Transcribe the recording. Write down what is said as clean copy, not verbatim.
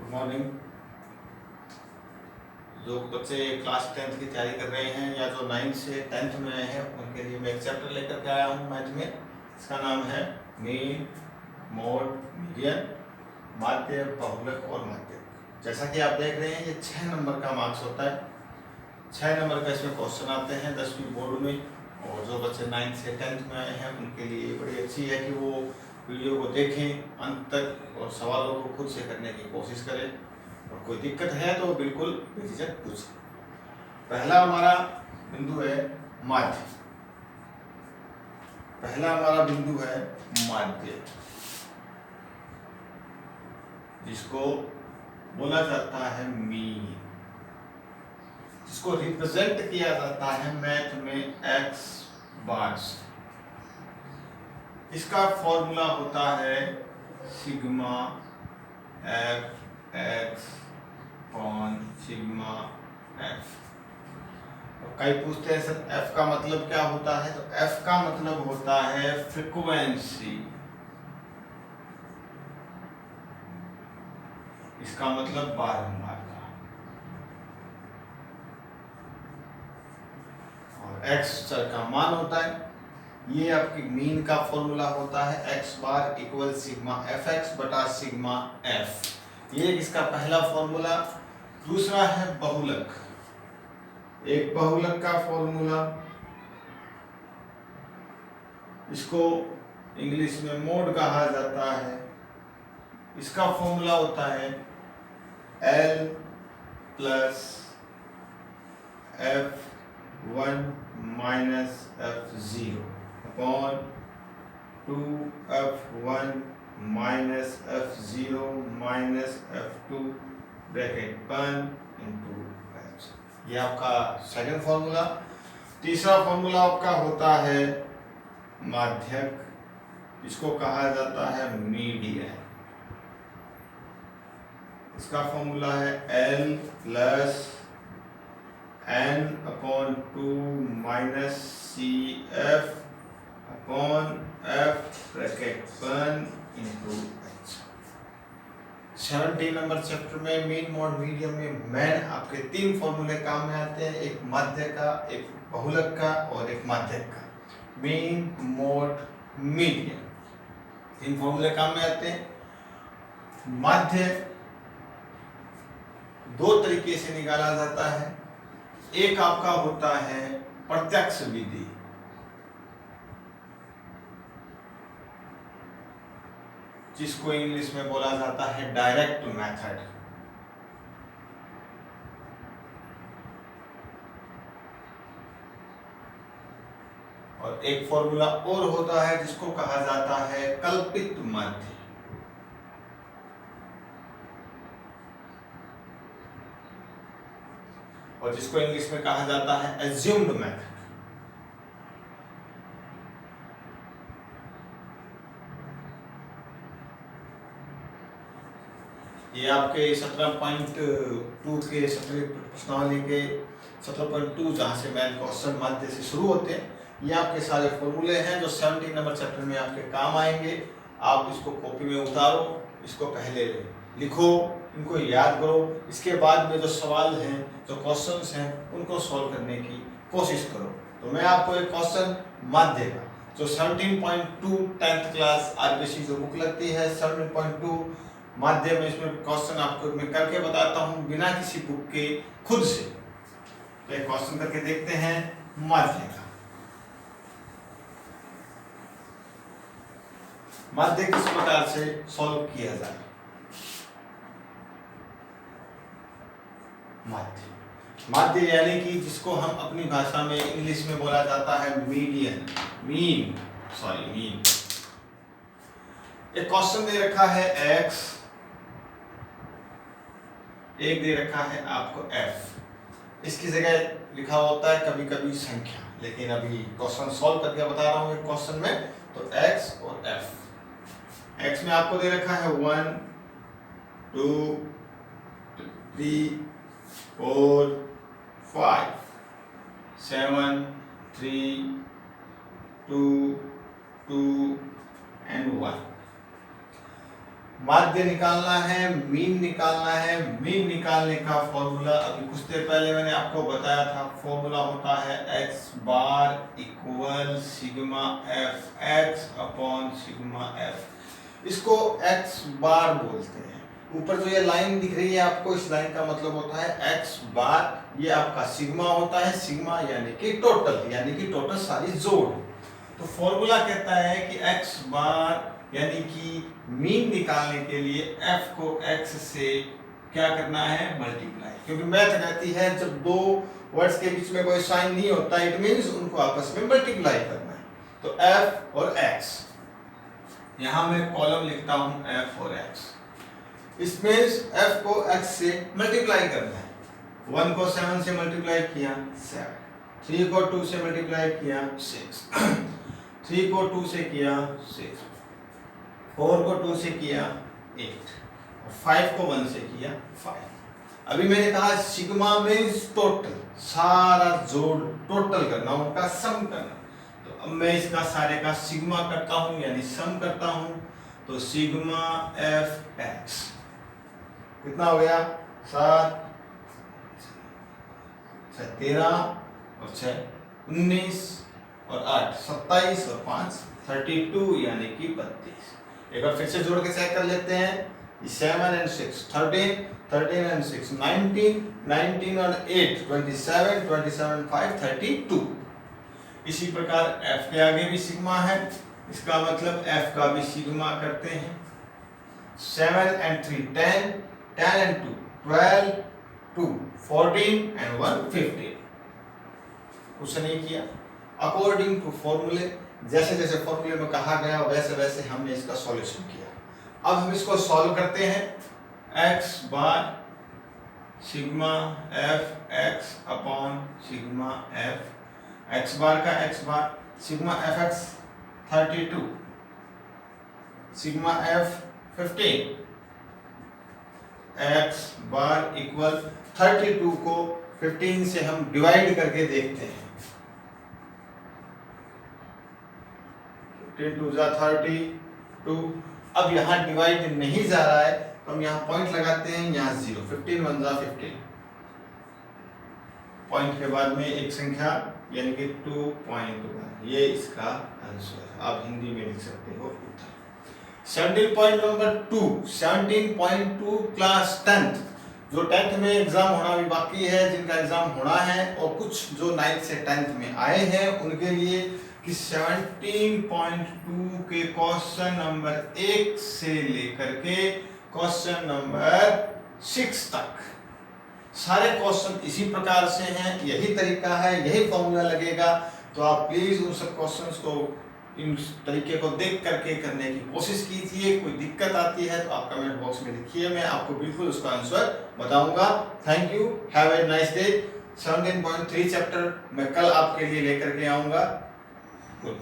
Good morning. जो बच्चे class 10th की तैयारी कर रहे हैं या जो 9th से 10th में आए हैं उनके लिए मैं एक चैप्टर लेकर के आया हूँ मैथ में। इसका नाम है मीन, मोड, मीडियन, माध्य, बहुलक और माध्यक। जैसा कि आप देख रहे हैं ये 6 नंबर का मार्क्स होता है। 6 नंबर का इसमें क्वेश्चन आते हैं 10वीं बोर्ड में। और जो बच्चे 9th से 10th में आए हैं उनके लिए बड़ी अच्छी है कि वो वीडियो को देखें अंत तक और सवालों को खुद से करने की कोशिश करें। और कोई दिक्कत है तो बिल्कुल बेझिझक पूछें। पहला हमारा बिंदु है माध्य। पहला हमारा बिंदु है माध्य, जिसको बोला जाता है मीन, जिसको रिप्रेजेंट किया जाता है मैथ में x बार से। इसका फॉर्मूला होता है sigma F X upon sigma F. कई पूछते हैं सर f का मतलब क्या होता है, तो f का मतलब होता है फ्रीक्वेंसी। इसका मतलब बारंबारता। और x सर का मान होता है। ये आपकी मीन का फॉर्मूला होता है x bar equal sigma F x बटा सिग्मा एफ। ये इसका पहला फॉर्मूला। दूसरा है बहुलक। एक बहुलक का फॉर्मूला, इसको इंग्लिश में मोड कहा जाता है। इसका फॉर्मूला होता है L plus F1 minus F0 upon 2F1 minus F0 minus F2 bracket बंद इनटू H। ये आपका सेकंड फॉर्मूला। तीसरा फॉर्मूला आपका होता है माध्यक, इसको कहा जाता है मीडियन। इसका फॉर्मूला है L plus N upon 2 minus CF upon F bracket बंद इनटू H। 17 नंबर चैप्टर में मीन, मोड, मीडियन में मैन आपके 3 फॉर्मूले काम में आते हैं, एक माध्य का, एक बहुलक का और एक माध्यक का। मीन, मोड, मीडियन 3 फॉर्मूले काम में आते हैं। माध्य 2 तरीके से निकाला जाता है। एक आपका होता है प्रत्यक्ष विधि, जिसको इंग्लिश में बोला जाता है डायरेक्ट मेथड। और एक फॉर्मूला और होता है जिसको कहा जाता है कल्पित माध्य। और जिसको इंग्लिश में कहा जाता है एज्यूम्ड मेथड। ये आपके 17.2 के प्रश्नावली के 17.2 जहाँ से मैन क्वेश्चन माध्य से शुरू होते हैं, ये आपके सारे फॉर्मूले हैं जो 17 नंबर चैप्टर में आपके काम आएंगे। आप इसको कॉपी में उतारो, इसको पहले लिखो, इनको याद करो। इसके बाद में जो सवाल हैं, जो क्वेश्चंस हैं, उनको सॉल्व करने की कोशिश करो। तो मैं आपको एक क्वेश्चन माध्य का जो 17.2 10th क्लास आरबीसी जो बुक लगती है 17.2 माध्य में, इसमें क्वेश्चन आपको मैं करके बताता हूँ बिना किसी बुक के, खुद से। तो एक क्वेश्चन करके देखते हैं माध्य का। माध्य किस प्रकार से सॉल्व किया जाए। माध्य यानी कि जिसको हम अपनी भाषा में इंग्लिश में बोला जाता है मीडियन, मीन। एक क्वेश्चन दे रखा है x, एक दे रखा है आपको f। इसकी जगह लिखा होता है कभी कभी संख्या, लेकिन अभी क्वेश्चन सॉल्व करके बता रहा हूँ एक क्वेश्चन में। तो x और f। x में आपको दे रखा है 1 2 3 4 5 7 3 2 2 एंड 1। माध्य निकालना है, मीन निकालना है। मीन निकालने का फॉर्मूला अभी कुछ देर पहले मैंने आपको बताया था। फॉर्मूला होता है x bar equal sigma F X upon sigma F. इसको x बार बोलते हैं। ऊपर जो ये लाइन दिख रही है आपको, इस लाइन का मतलब होता है x बार, ये आपका सिग्मा होता है। सिग्मा यानी कि टोटल, यानी कि टोटल सारी जोड़। तो फॉर्मूला कहता है कि x बार यानी कि मीन निकालने के लिए f को x से क्या करना है, मल्टीप्लाई। क्योंकि मैथ कहती है जब दो वर्ड्स के बीच में कोई साइन नहीं होता, इट मींस उनको आपस में मल्टीप्लाई करना है। तो f और x, यहां मैं कॉलम लिखता हूं f और x। इसमें f को x से मल्टीप्लाई करना है। 1 को 7 से मल्टीप्लाई किया 7, 3 को 2 से मल्टीप्लाई किया 6, 3 को 2 से किया 6, 4 को 2 से किया 8, 5 को 1 से किया 5। अभी मैंने कहा सिग्मा मींस टोटल, सारा जोड़ टोटल करना, उनका सम करना। तो अब मैं इसका सारे का सिग्मा करता हूं यानी सम करता हूं। तो सिग्मा एफ एक्स कितना हो गया, 7, 13 और 6 19 और 8 27 और 5 32 यानी कि 32। एक बार फिर से जोड़ के चेक कर लेते हैं। 7 and 6 13, 13 and 6 19, 19 और 8 27, 27 5 32। इसी प्रकार f के आगे भी सिग्मा है, इसका मतलब f का भी सिग्मा करते हैं। 7 and 3 10, 10 and 2 12, 2 14 and 1 15। कुछ नहीं किया, अकॉर्डिंग टू फॉर्मूले, जैसे जैसे फॉर्मूले में कहा गया वैसे वैसे हमने इसका सॉल्यूशन किया। अब हम इसको सॉल्व करते हैं। x bar sigma F X upon sigma F, x bar का x bar sigma F X 32, sigma F 15, x bar equal 32 को 15 से हम डिवाइड करके देखते हैं। 15 2 जा 32। अब यहाँ डिवाइड नहीं जा रहा है तो हम यहाँ पॉइंट लगाते हैं, यहाँ 0, 15 1 जा 15। पॉइंट के बाद में एक संख्या यानी कि 2.1, ये इसका आंसर। आप हिंदी में लिख सकते हो उत्तर। 17.2 क्लास 10th, जो 10th में एग्जाम होना भी बाकी है, जिनका एग्जाम होना है, और कुछ जो 9th से 10th में आए हैं उनके लिए कि 17.2 के क्वेश्चन नंबर 1 से लेकर के क्वेश्चन नंबर 6 तक सारे क्वेश्चन इसी प्रकार से हैं, यही तरीका है, यही फॉर्मूला लगेगा। तो आप प्लीज उन सब क्वेश्चंस को, इन तरीके को देख करके करने की कोशिश कीजिए। कोई दिक्कत आती है तो आप कमेंट बॉक्स में लिखिए, मैं आपको बिल्कुल उसका आंसर बताऊंगा। Thank you, have a nice day. 17.3 chapter मैं कल आपके लिए लेकर के आऊंगा। Good.